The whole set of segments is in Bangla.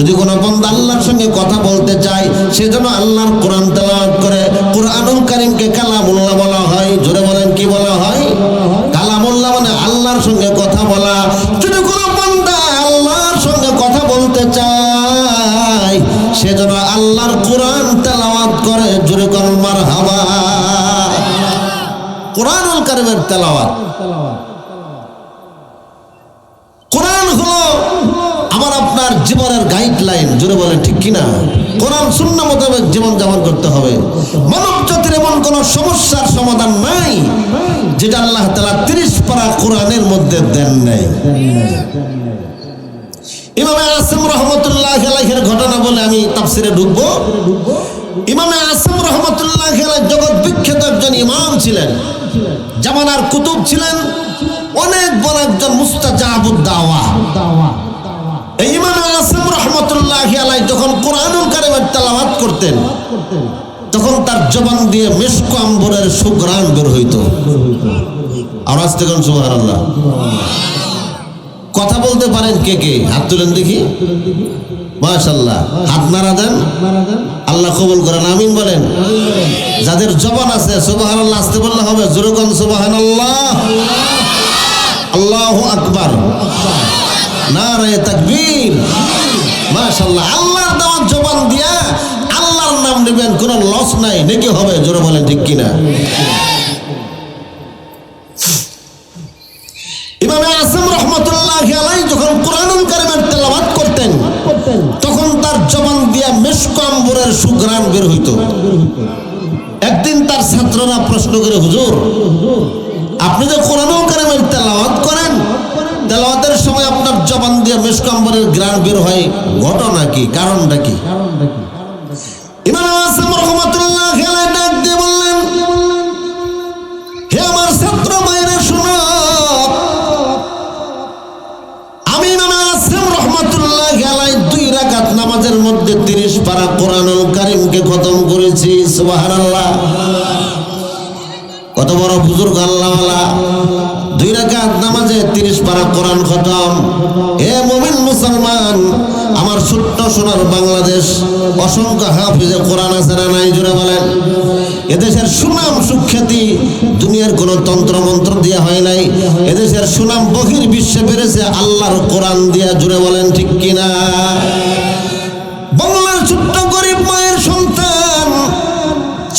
যদি কোনো বান্দা আল্লাহর সঙ্গে কথা বলতে চায় সেজন্য আল্লাহর কোরআন তেলাওয়াত করে। কুরআনুল কারীমকে কালামুল্লাহ বলা হয়। জোরে বলেন কি বলা হয়? কালামুল্লাহ মানে আল্লাহর সঙ্গে কথা বলা। যদি কোনো বান্দা আল্লাহর সঙ্গে কথা বলতে চায় সেজন্য আল্লাহর কোরআন তেলাওয়াত করে। জোরে করুন মারহাবা। কুরআনুল কারীমের তেলাওয়াত। কোরআন হলো আমার আপনার জীবনের গাইডলাইন। জোরে বলেন ঠিক কিনা? কোরআন সুন্নাহ মোতাবেক জীবন যাপন করতে হবে। মানব জাতির এমন কোন সমস্যার সমাধান নাই যেটা আল্লাহ তাআলা 30 পারা কোরআনের মধ্যে দেন নাই। ইমামে আসিম রাহমাতুল্লাহ আলাইহির ঘটনা বলে আমি তাফসিরে ঢুকবো। ইমামে আসিম রাহমাতুল্লাহ আলাইহি জগৎ বিখ্যাত একজন ইমাম ছিলেন, জামানার কুতুব ছিলেন, অনেক বড় একজন মুস্তাজাবুদ দাওয়া। এই ইমাম আসিম রাহমাতুল্লাহি আলাইহি যখন কুরআনুল কারীমের তেলাওয়াত করতেন তখন তার জবান দিয়ে মিশক আম্বরের সুঘ্রাণ বের হইতো। আওয়াজ থেকে সুবহানাল্লাহ। কথা বলতে পারেন কে কে? হাত তুলেন দেখি। মাশাআল্লাহ, হাত নাড়া দেন। আল্লাহ কবুল করেন, আমিন বলেন। যাদের জবান আছে সুবহানাল্লাহ আসতে বললে হবে। জোরে কোন সুবহানাল্লাহ। আল্লাহু আকবার, নারে তাকবীর। মাশাআল্লাহ। আল্লাহর দেওয়া জবান দিয়া আল্লাহর নাম নেবেন, কোনো লস নাই, নেকি হবে। জোরে বলেন ঠিক কিনা? ইমাম আসিম রাহমাতুল্লাহি আলাইহি যখন কুরআনুল কারীমের তেলাওয়াত করতেন তখন তার জবান দিয়া মিশক আম্বরের সুঘ্রাণ বের হইতো। একদিন তার ছাত্ররা প্রশ্ন করে, হুজুর আপনি যে কুরআনুল কারীমের তেলাওয়াত করেন, তেলাওয়াতের সময় আপনার জবান দিয়ে মিশক আম্বরের ঘ্রাণ বের হয়, ঘটনা কি, কারণটা কি? ইমাম আসিম রাহমাতুল্লাহি আলাইহি ডাক দিয়ে বললেন, হে আমার ছাত্র ভাইরা শুনো, আমি ইমাম আসিম রাহমাতুল্লাহি আলাইহি 2 রাকাত নামাজের মধ্যে 30 পারা কুরআনুল কারীমকে খতম করেছি। সুবহানাল্লাহ। কত বড় বুজুর্গ আল্লাহওয়ালা। 2 রাকাত নামাজে 30 পারা কোরআন খতম। হে মুমিন মুসলমান, আমার ছোট্ট সোনার বাংলাদেশ অসংখ্য হাফিজে কোরআন আছে না নাই? জোরে বলেন। এদেশের সুনাম সুখ্যাতি দুনিয়ার কোনো তন্ত্র মন্ত্র দিয়া হয় নাই। এদেশের সুনাম বহির বিশ্বে বেড়েছে আল্লাহর কোরআন দিয়া। জোরে বলেন ঠিক কিনা? বাংলার ছোট্ট গরিব মায়ের সন্তান,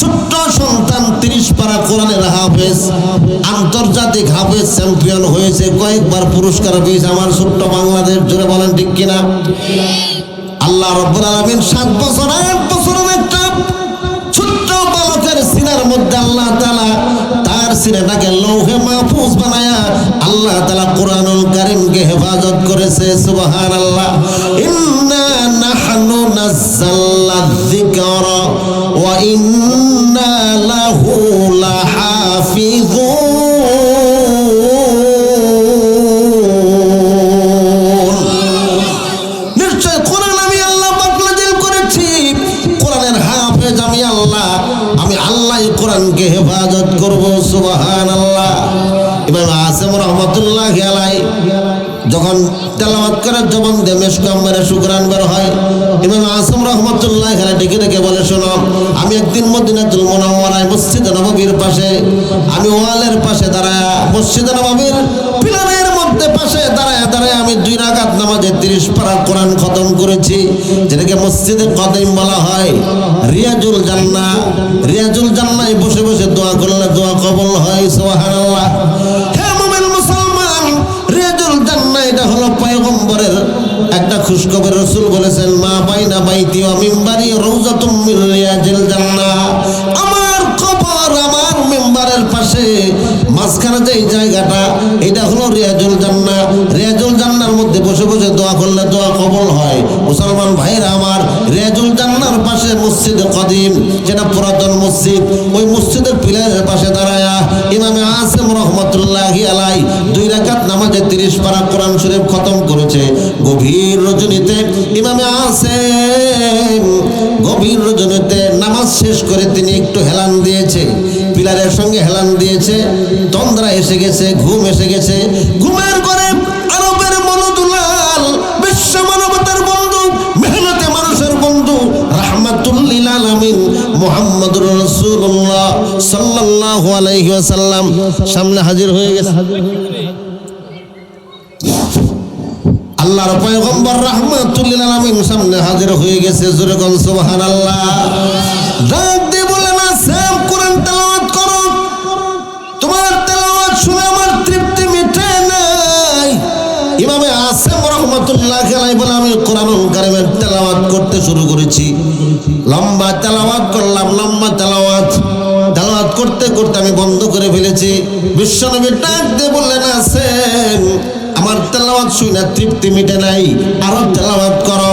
ছোট্ট সন্তান 30 পারা কোরআনের হাফেজ, আন্তর্জাতিক হাফেজ চ্যাম্পিয়ন হয়েছে, কয়েকবার পুরস্কার পেয়েছে আমার ছোট্ট বাংলাদেশ। জোরে বলেন ঠিক কিনা? আল্লাহ রাব্বুল আলামিন 7 বছর 8 বছরের একটা ছোট্ট বালকের সিনার মধ্যে আল্লাহ তাআলা তার সিনাটাকে লৌহে মাহফুজ বানায়া আল্লাহ তাআলা কুরআনুল কারীমকে হেফাজত করেছে। সুবহানাল্লাহ। ইন্না নাহনু নাযালনা যিকরা ওয়া ইন্না লাহু লাহাফিযুন। নিশ্চয় কোরআন আমি আল্লাহ পাক নাযিল করেছি, কোরআনের হাফেজ আমি আল্লাহ, আমি আল্লাহই কোরআনকে হেফাজত করব। সুবহানাল্লাহ। ইমাম আসিম রাহমাতুল্লাহি আলাইহি যখন তেলাওয়াত করে জবান দিয়ে মিশক আম্বরের সুঘ্রাণ বের হয়, ইমাম আসিম রাহমাতুল্লাহি আলাইহি ডেকে ডেকে বলে, শোনো, আমি একদিন মদিনাতুল মুনাওয়ারায় মসজিদে নববীর পাশে, আমি ওয়ালের পাশে দাঁড়ায়া মসজিদে নববীর পিলারের মধ্যে পাশে দাঁড়ায়া দাঁড়ায়া আমি 2 রাকাত নামাজে 30 পারা কোরআন খতম করেছি, যেটাকে মসজিদে কদম বলা হয়। রিয়াজুল জান্নাহ, রিয়াজুল জান্নাহে বসে বসে দোয়া করলে দোয়া কবুল হয়। সুবহানাল্লাহ। হে মুমিন মুসলমান, রিয়াজুল জান্নাহ এটা হলো পয়গম্বরের একটা খুশখবর। রাসূল বলেছেন, মা বাইনা বাইতি ওয়া মিম্বারি রাউযাতুম মির রিয়াজিল জান্নাহ। আমার কবর আমার মিম্বারের পাশে মাঝখানে যে জায়গাটা, এটা হলো রিয়াজুল জান্নাহ। রিয়াজুল জান্নাহর মধ্যে বসে বসে দোয়া করলে দোয়া কবুল হয়। মুসলমান ভাইরা আমার, রিয়াজুল জান্নাহর পাশে মসজিদে কদিম, যেটা পুরাতন মসজিদ, ওই মসজিদের পিলারের পাশে দাঁড়ায়া ইমামে আসিম রাহমাতুল্লাহি আলাইহি 2 রাকাত নামাজে 30 পারা কোরআন শরীফ খতম করেছে। গভীর রজনীতে ইমামে আসিম গভীর রজনীতে নামাজ শেষ করে তিনি একটু হেলান দিয়েছে, পিলারের সঙ্গে হেলান দিয়েছে। তন্দ্রা এসে গেছে, ঘুম এসে গেছে। ঘুমের ঘরে আরবের মনোদুলাল, বিশ্ব মানবতার বন্ধু রাসূলুল্লাহ সাল্লাল্লাহু আলাইহি ওয়াসাল্লাম সামনে হাজির হয়ে গেছে। আল্লাহর পয়গম্বর রাহমাতুল লিল আলামিন সামনে হাজির হয়ে গেছে। জোরে কোন সুবহানাল্লাহ। ডাক দিয়ে বলেন, আসেন কোরআন তেলাওয়াত করো। তোমার তেলাওয়াত শুনে আমার তৃপ্তি মিটে নাই। ইমামে আসেম রাহমাতুল্লাহ আলাইহি বলে, আমি কোরআনুল কারীমের তেলাওয়াত করতে শুরু করেছি। লম্বা তেলাওয়াত করলাম, লম্বা তেলাওয়াত করতে করতে আমি বন্ধ করে ফেলেছি। বিশ্বনবী ডাক দিয়ে বললেন, আসেন আমার তেলাওয়াত শুনে তৃপ্তি মিটে নাই, আরো তেলাওয়াত করো।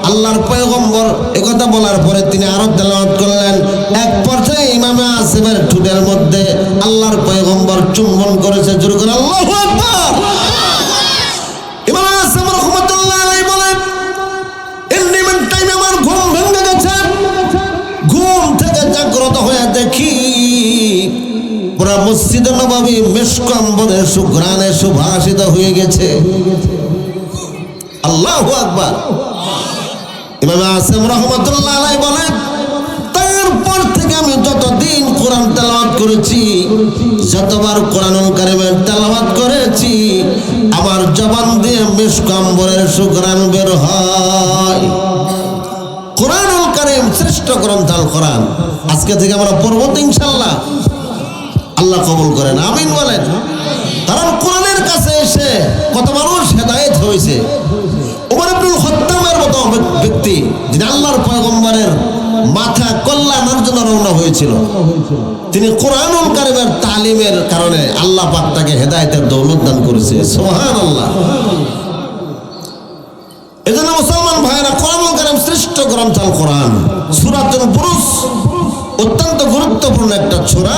আল্লাহর পয়গম্বর একথা বলার পরে তিনি আরো তেলাওয়াত করলেন। এক পর্যায়ে ইমামে আসেমের ঠোঁটের মধ্যে আল্লাহর পয়গম্বর চুম্বন করেছে। জোরে করে আল্লাহু আকবার। ইমাম আসেম রাহমাতুল্লাহ আলাইহি বলেন, এমনি টাইমে আমার ঘুম ভেঙে গেছে। ঘুম থেকে জাগ্রত হয়ে দেখি পুরা মসজিদে নববী মিশক আম্বরের সুঘ্রাণে সুভাষিত হয়ে গেছে। আল্লাহু আকবার। ইমাম আসেম রাহমাতুল্লাহ আলাইহি বলেন, তারপর থেকে আমি যতদিন কোরআন তেলাওয়াত করেছি, যতবার কোরআনুল কারীমের তেলাওয়াত করেছি, আমার জবান দিয়ে মিশক আম্বরের সুঘ্রাণ বের হয়। কোরআনুল কারীম শ্রেষ্ঠ গ্রন্থ আল কোরআন। আজকে থেকে আমরা পড়ব তো ইনশাআল্লাহ। আল্লাহ কবুল করেন, আমিন বলেন। কারণ কোরআনের কাছে এসে কত মানুষ হেদায়েত হয়েছে। ওমর ইবনুল খাত্তাবের মতো ব্যক্তি, যিনি আল্লাহর পয়গম্বরের মাথা কল্যাণের জন্য রওনা হয়েছিল, তিনি কোরআনুল কারীমের তালিমের কারণে আল্লাহ পাক তাকে হেদায়েতের দৌলত দান করেছে। সুবহানাল্লাহ। এজন্য মুসলমান ভাইরা, কোরআনুল কারীম শ্রেষ্ঠ গ্রন্থ আল কোরআন। সূরাতুল বুরুজ অত্যন্ত গুরুত্বপূর্ণ একটা সূরা।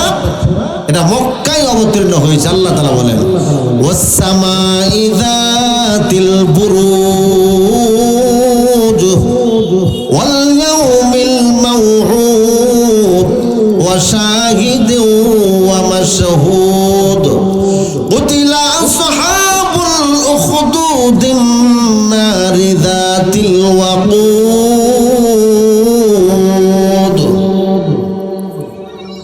এটা মক্কায় অবতীর্ণ হয়েছে। আল্লাহ তাআলা বলেন, ওয়াস-সামাই যাতিল বুরুজ ওয়াল ইয়াউমিল মাউউদ ওয়া শাহিদিন ওয়া মাশহুদ কুতিলা আসহাবুল উখদুদিন নারি যাতিল ওয়াকুদ।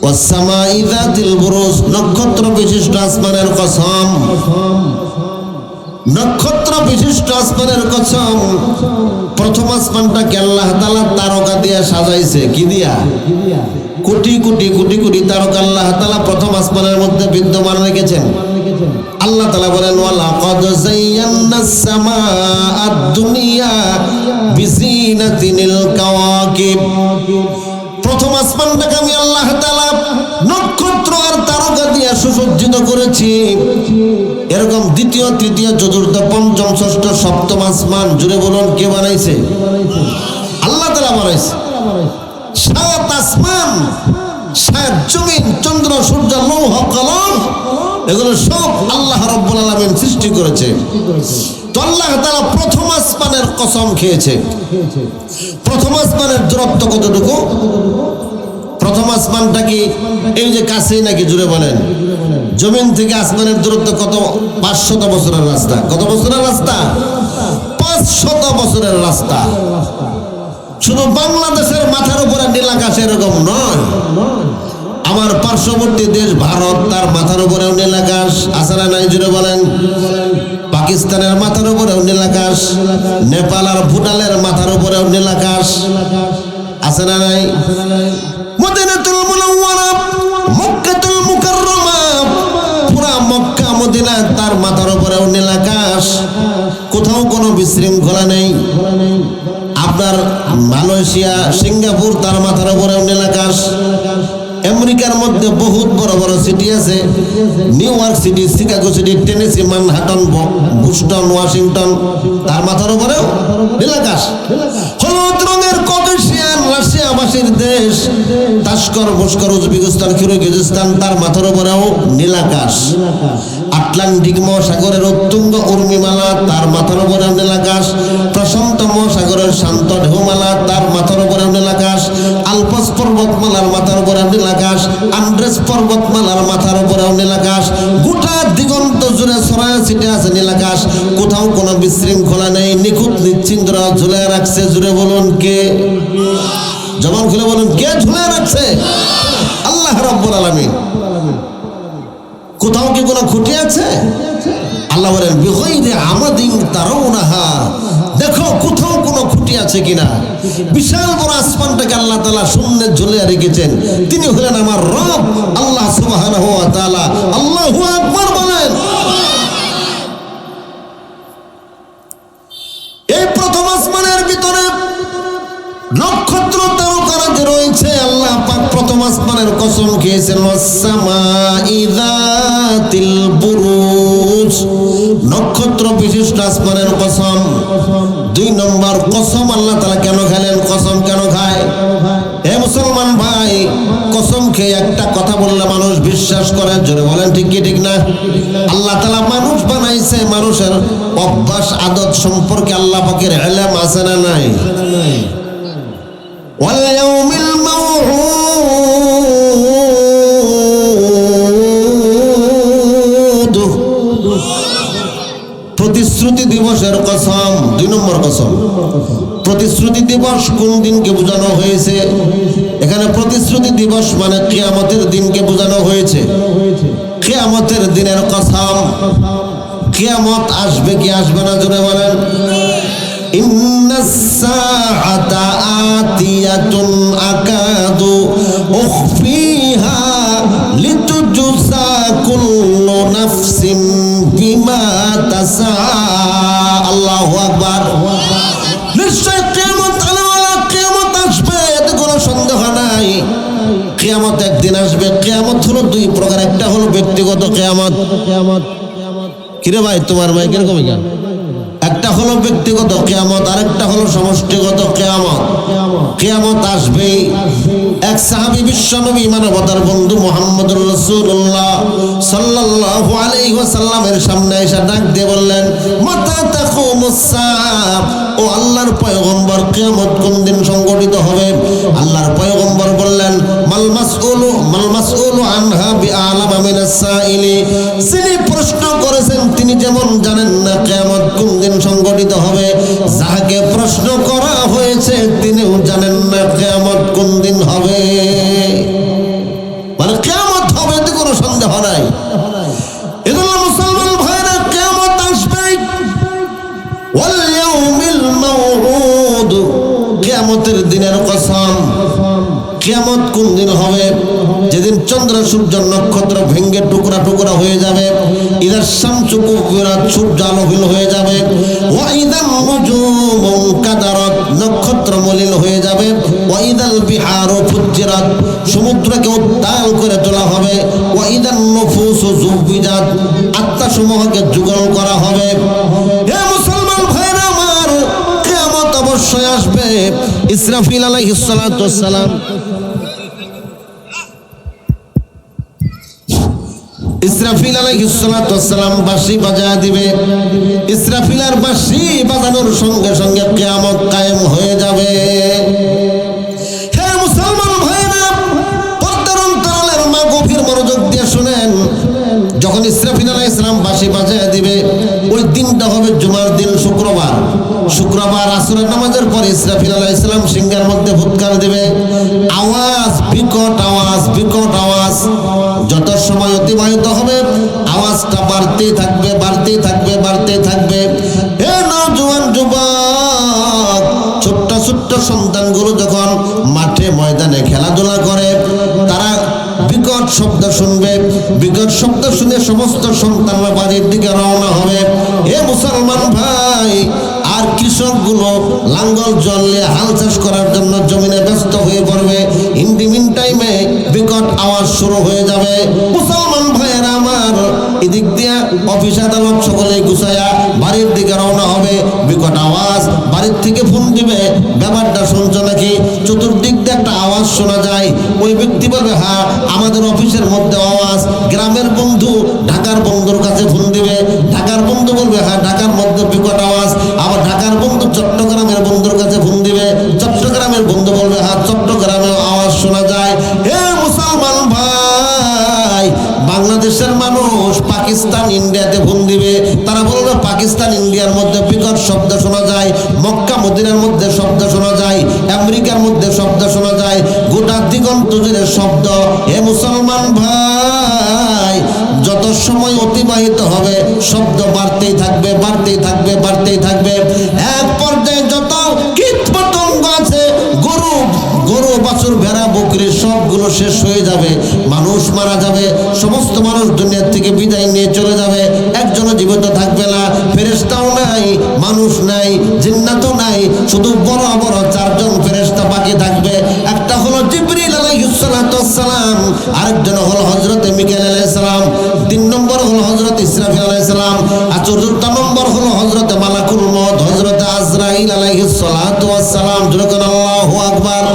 ওয়াস-সামাই যাতিল বুরুজ, নক্ষত্র বিশিষ্ট আসমানের কসম, নক্ষত্র বিশিষ্ট আসমানের কসম। প্রথম আসমানটাকে আল্লাহ তাআলা তারকা দিয়ে সাজাইছে। কি দিয়া? কোটি কোটি কোটি কোটি তারকা আল্লাহ তাআলা প্রথম আসমানের মধ্যে বিদ্যমান রেখেছেন। আল্লাহ তাআলা বলেন, ওয়ালাকাদ যায়্যানাস সামাআদ দুনিয়া বিজিনাতিল কাওয়াকিব। প্রথম আসমানটাকে আমি আল্লাহ তাআলা নক্ষত্র আর তারকা দিয়ে সুসজ্জিত করেছি। এরকম দ্বিতীয়, তৃতীয়, চতুর্থ, পঞ্চম, ষষ্ঠ, সপ্তম আসমান, জুড়ে বলুন কে বানাইছে? আল্লাহ তাআলা বানাইছে। সাত আসমান, সাত জমিন, চন্দ্র, সূর্য, লৌহ, কলম, এগুলো সব আল্লাহ রাব্বুল আলামিন সৃষ্টি করেছে। তো আল্লাহ তাআলা প্রথম আসমানের কসম খেয়েছে। প্রথম আসমানের দূরত্ব কতটুকু? প্রথম আসমানটা কি এই যে কাছেই নাকি? জুড়ে বলেন। জমিন থেকে আসমানের দূরত্ব কত? 500 বছরের রাস্তা। কত বছরের রাস্তা? 500 বছরের রাস্তা। শুধু বাংলাদেশের মাথার উপরে নীল আকাশ এরকম নয়। আমার পার্শ্ববর্তী দেশ ভারত, তার মাথার উপরেও নীল আকাশ আছে না নাই? জুড়ে বলেন। পাকিস্তানের মাথার উপরেও নীল আকাশ, নেপাল আর ভুটানের মাথার উপরেও নীল আকাশ আছে না নাই? মদিনাতুল মুনাওয়ারা, মক্কাতুল মুকাররমা, পুরা মক্কা মদিনা, তার মাথার উপরেও নীল আকাশ। কোথাও কোনো বিশৃঙ্খলা নেই। আপনার মালয়েশিয়া, সিঙ্গাপুর, তার মাথার উপরেও নীল আকাশ। আমেরিকার মধ্যে বহুত বড় বড় সিটি আছে। New York city, Chicago city, Tennessee, Manhattan, Boston, Washington, তার মাথার উপরেও নীল আকাশ। হলুদ রঙের ককেশিয়ান রাশিয়াবাসীর দেশ তাশকর, বস্কর, উজবেকিস্তান, কিরগিজস্তান, তার মাথার উপরেও নীল আকাশ। আটলান্টিক মহাসাগরের উত্তুঙ্গ উর্মিমালা, তার মাথার উপরেও নীল আকাশ। প্রশান্ত মহাসাগরের শান্ত ঢেউমালা, তার মাথার উপরেও নীল আকাশ। আলপস পর্বতমালার মাথার উপরে নীল আকাশ। আন্ড্রেস পর্বতমালার মাথার উপরেও নীল আকাশ। গোটা দিগন্ত জুড়ে ছড়ায় ছিটে আছে নীল আকাশ। কোথাও কোনো বিশৃঙ্খলা নেই। নিখুঁত নিশ্চিন্দ্র ঝুলে রাখছে। জুড়ে বলুন কে? জবান খুলে বলুন কে ঝুলে রাখছে? আল্লাহ রাব্বুল আলামিন। কোথাও কি কোনো খুঁটি আছে? আল্লাহ বলেন বিগাইরি আমাদিন তারাউনাহা, দেখো কোথাও কোনো খুঁটি আছে কিনা। বিশাল বড় আসমানটাকে আল্লাহ তাআলা শূন্যে ঝুলিয়ে রেখেছেন। তিনি হলেন আমার রব আল্লাহ সুবহানাহু ওয়া তাআলা। আল্লাহু আকবার বলেন। এই প্রথম আসমানের ভিতরে নক্ষত্র তারকারা যে রয়েছে, আল্লাহ পাক প্রথম আসমানের কসম খেয়েছেন ওয়াসসামাই যাতিল বুরুজ, নক্ষত্র বিশিষ্ট আসমানের কসম। 2 নম্বর কসম আল্লাহ তাআলা কেন খেলেন? কসম কেন খায়? হে মুসলমান ভাই, কসম খেয়ে একটা কথা বললে মানুষ বিশ্বাস করে, জোরে বলেন ঠিক কি ঠিক না? আল্লাহ তাআলা মানুষ বানাইছে, মানুষের অভ্যাস আদত সম্পর্কে আল্লাহ পাকের ইলম আছে না নাই? واليوم الموعود, প্রতিশ্রুতি দিবসের কসম। 2 নম্বর কসম। প্রতিশ্রুতি দিবস কোন দিনকে বোঝানো হয়েছে? এখানে প্রতিশ্রুতি দিবস মানে কিয়ামতের দিনকে বোঝানো হয়েছে। কিয়ামতের দিনের কসম। কিয়ামত আসবে কি আসবে না জোরে বলেন। ইন্নাস সাআতা আতিয়াতুন আকাদু উখফিহা লিতুজসা কুল্লু নাফসিন বিমা তাসা। আল্লাহু আকবার। নিশ্চয় কিয়ামত আলাওয়ালা, কিয়ামত আসবে, এতে কোনো সন্দেহ নাই। কিয়ামত একদিন আসবে। কিয়ামত হলো 2 প্রকার। একটা হলো ব্যক্তিগত কিয়ামত। কিরে ভাই তোমার ভাই কিরকম কেন? একটা হলো ব্যক্তিগত কিয়ামত, আরেকটা হলো সমষ্টিগত কিয়ামত। কিয়ামত আসবে। এক সাহাবী বিশ্বনবী মানবতার বন্ধু মুহাম্মদুর রাসূলুল্লাহ সাল্লাল্লাহু আলাইহি ওয়াসাল্লামের সামনে এসে ডাক দিয়ে বললেন মাতা তাকুমুস সাআহ, ও আল্লাহর পয়গম্বর কিয়ামত কোন দিন সংঘটিত হবে? আল্লাহর পয়গম্বর বললেন মাল মাসউলু আনহা বিআলামা মিনাস সাইলি, যিনি প্রশ্ন করেছেন তিনি যেমন জানেন না কিয়ামত কোন দিন সংঘটিত হবে, যাকে প্রশ্ন করা হয়েছে তিনিও জানেন না কিয়ামত কোন দিন হবে। মানে কিয়ামত হবে এতে কোনো সন্দেহ নাই। এজন্য মুসলমান ভাইরা, কিয়ামত আসবে। ওয়াল ইয়াউমিল মাউউদ, কিয়ামতের দিনের কসম। কিয়ামত কোন দিন হবে? যেদিন চন্দ্র সূর্য নক্ষত্র ভেঙে টুকরা টুকরা হয়ে যাবে। ইদা শামসু কুবিরাত, সূর্য আলোহীন হয়ে যাবে। ওয়া ইদান নুজুমু কাদারাত, নক্ষত্র মলিন হয়ে যাবে। ওয়া ইদাল বিহারু ফুজ্জিরাত, সমুদ্রকে উত্তাল করে তোলা হবে। ওয়া ইদান নুফুসু যুবিজাত, আত্মাসমূহকে যুগল করা হবে। হে মুসলমান ভাইরা আমার, কিয়ামত অবশ্যই আসবে। ইসরাফিল আলাইহিস সালাতু ওয়াস সালাম, ইসরাফিল আলাইহিস সালাতু ওয়াস সালাম বাঁশি বাজায় দিবে। ইসরাফিলের বাঁশি বাজানোর সঙ্গে সঙ্গে কিয়ামত কায়েম হয়ে যাবে। হে মুসলমান ভাইরা, পর্দার অন্তরালের মা গভীর মনোযোগ দিয়ে শুনেন। যখন ইসরাফিল আলাইহিস সালাম বাঁশি বাজায় দিবে, ওই দিনটা হবে জুমার দিন, শুক্রবার। শুক্রবার আসরের নামাজের পর ইসরাফিল আলাইহিস সালাম সিংহের মধ্যে ফুৎকার দিবে। আওয়াজ, বিকট আওয়াজ, বিকট আওয়াজ। যত সময় অতিবাহিত হবে আওয়াজটা বাড়তেই থাকবে, বাড়তেই থাকবে, বাড়তেই থাকবে। হে নওজোয়ান যুবক, ছোট্ট ছোট্ট সন্তানগুলো যখন মাঠে ময়দানে খেলাধুলা করে, তারা বিকট শব্দ শুনবে। বিকট শব্দ শুনে সমস্ত সন্তানরা বাড়ির দিকে রওনা হবে। হে মুসলমান ভাই, আর কৃষকগুলো লাঙ্গল জলে হাল চাষ করার জন্য জমিনে ব্যস্ত হয়ে পড়বে। ইন দি মিন টাইমে বিকট আওয়াজ শুরু হয়ে যাবে। মুসলমান ভাইয়েরা আমার, এদিক দিয়ে অফিস আদালত সকলে গুছায়া বাড়ির দিকে রওনা হবে। বিকট আওয়াজ, বাড়ির থেকে ফোন দিবে, ব্যাপারটা শুনছো নাকি? চতুর্দিক দিয়ে একটা আওয়াজ শোনা যায়। ওই ব্যক্তি বলবে হ্যাঁ, আমাদের অফিসের মধ্যে আওয়াজ। গ্রামের বন্ধু ঢাকার বন্ধুর কাছে ফোন দিবে। ঢাকার বন্ধু বলবে হ্যাঁ, ঢাকার মধ্যে বিকট আওয়াজ। আবার ঢাকার বন্ধু চট্টগ্রামের বন্ধুর কাছে ফোন দিবে। চট্টগ্রামের বন্ধু বলবে হ্যাঁ, চট্টগ্রামে আওয়াজ শোনা যায়। হে মুসলমান ভাই, বাংলাদেশের মানুষ পাকিস্তান ইন্ডিয়াতে ফোন দিবে। তারা বলবে পাকিস্তান ইন্ডিয়ার মধ্যে বিকট শব্দ শোনা যায়, মক্কা মদিনার মধ্যে শব্দ শোনা যায়, আমেরিকার মধ্যে শব্দ শোনা যায়। গোটা দিগন্ত তুজিরের শব্দ। হে মুসলমান ভাই, যত সময় অতিবাহিত হবে শব্দ বাড়তেই থাকবে, বাড়তেই থাকবে, বাড়তেই থাকবে। এক পর্যায়ে যত কীট পতঙ্গ আছে, গরু বাছুর ভেড়া বকরি সবগুলো শেষ হয়ে যাবে, মানুষ মারা যাবে, সমস্ত মানুষ দুনিয়া থেকে বিদায় নিয়ে চলে যাবে, একজনও জীবিত থাকবে না। ফেরেশতাও নাই, মানুষ নাই, জিন্নাতও নাই, শুধু বড় বড় চারজন ফেরেশতা বাকি থাকবে। একটা হলো জিবরিল আলাইহিস সালাতু ওয়াস সালাম, আরেকজন হলো হযরত মিকাইল আলাইহিস সালাম, 3 নম্বর হলো হযরত ইসরাফিল আলাইহিস সালাম, আর 4 নম্বর হলো হযরত মালাকুল মউত হযরত আজরাইল আলাইহিস সালাতু ওয়াস সালাম। যখন আল্লাহু আকবার।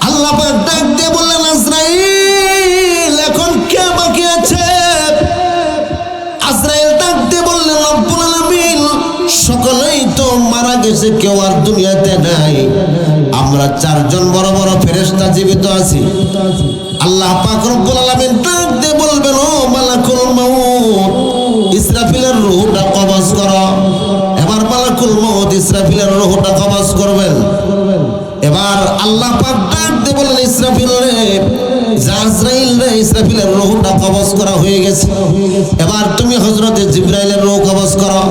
আল্লাহ পাক ডাক দিয়ে বললেন, আজরাইল এখন কে বাকি আছে? আজরাইল ডাক দিয়ে বললেন, রব্বুল আলামিন সকলেই তো মারা গেছে, কেউ আর দুনিয়াতে নাই, আমরা 4 জন বড় বড় ফেরেশতা জীবিত আছি। আল্লাহ পাক রব্বুল আলামিন ডাক দিয়ে বলবেন, ও মালাকুল মউত, ইসরাফিলের রূহটা কবজ করো। এবার মালাকুল মউত ইসরাফিলের রূহটা কবজ করবেন। এবার আল্লাহ পাক ডাক দিয়ে বলেন, ইসরাফিল রে, আজরাইল রে, ইসরাফিলের রূহটা কবজ করা হয়ে গেছে, এবার তুমি হযরত জিবরাইলের রূহ কবজ করো,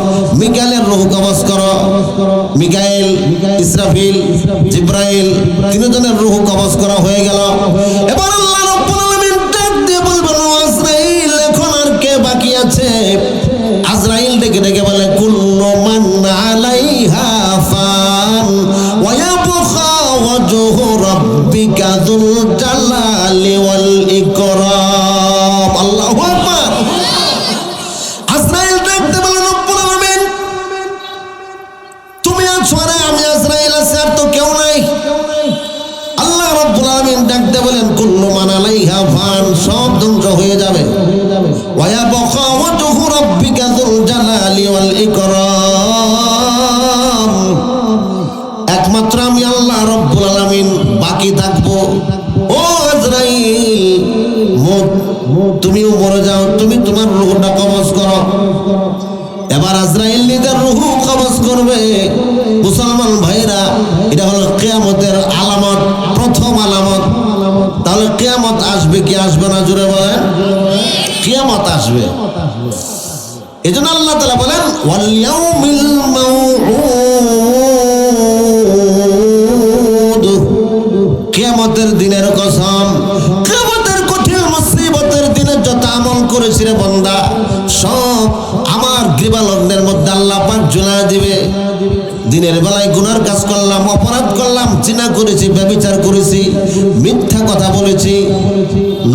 মিকাইলের রূহ কবজ করো। মিকাইল, ইসরাফিল, জিবরাইল 3 জনের রূহ কবজ করা হয়ে গেল। এবার আল্লাহ রাব্বুল আলামিন ডাক দিয়ে বলবেন, ও আজরাইল এখন আর কে বাকি আছে? আজরাইল ডেকে ডেকে বলে, কুল্লু মান আলাইহা ফান ওয়া ইয়াবকা ওয়াজহু রাব্বিকা যুল জালালি ওয়াল ইকরাম। আল্লাহু আকবার। আজরাইল ডাকতে বলেন, রব্বুল আলামিন তুমি আছো না আমি আজরাইল আছি, আর তো কেউ নাই। আল্লাহ রাব্বুল আলামিন ডাকতে বলেন, কুল্লু মান আলাইহা ফান, সব ধ্বংস হয়ে যাবে। ওয়া ইয়াবকা ওয়াজহু রাব্বিকা যুল জালালি ওয়াল ইকরাম, একমাত্র আমি আল্লাহ রাব্বুল আলামিন বাকি থাকবো। ও আজরাইল, তুমিও মরে যাও, তুমি তোমার রূহটা কবজ করো। এবার আজরাইল নিজের রূহ কবজ করবে। মুসলমান ভাইরা, এটা হলো কিয়ামতের আলামত, প্রথম আলামত। তাহলে কিয়ামত আসবে কি আসবে না, জোরে বলেন? কিয়ামত আসবে। এজন্য আল্লাহ তাআলা বলেন, ওয়াল ইয়াউমিল মাউউদ, কিয়ামতের দিনের কসম। কিয়ামতের কঠিন মুসিবতের দিনে যত আমল করেছি রে বান্দা, সব আমার গ্রীবালগ্নের মধ্যে আল্লাহ পাক ঝুলায় দিবে। দিনের বেলায় গুনার কাজ করলাম, অপরাধ করলাম, জিনা করেছি, ব্যভিচার করেছি, মিথ্যা কথা বলেছি,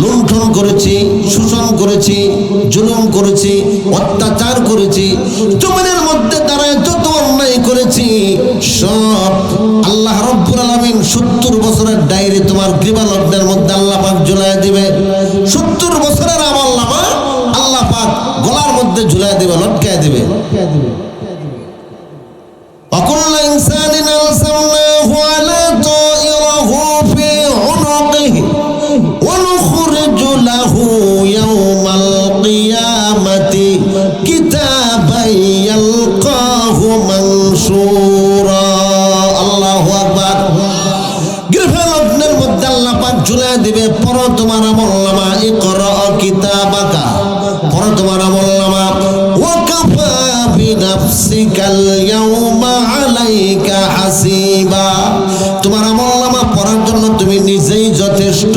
লুণ্ঠন করেছি, শোষণ করেছি, জুলুম করেছি, অত্যাচার করেছি, জমিনের মধ্যে দাঁড়ায় যত অন্যায় করেছি, সব আল্লাহ রাব্বুল আলামিন 70 বছরের ডায়েরি তোমার গ্রীবালগ্নের মধ্যে আল্লাহ পাক ঝুলায় দিবে। 70 বছরের আমলনামা আল্লাহ পাক গলার মধ্যে ঝুলায় দিবে, লটকায় দিবে। وكل إنسان ألزمناه على طائره في عنقه ونخرج له يوم القيامة كتابا يلقاه منشورا। الله أكبر। গ্রীবালগ্নের মধ্যে আল্লাহ পাক ঝুলায় দিবে, পড়ো তোমার আমলনামা, ইকরা কিতাবাকা, পড়ো তোমার আমলনামা। ওয়াকাফা বিনাফসিকাল ইয়াউমা আলাইকা হাসিবা, তোমার আমলনামা পড়ার জন্য তুমি নিজেই যথেষ্ট।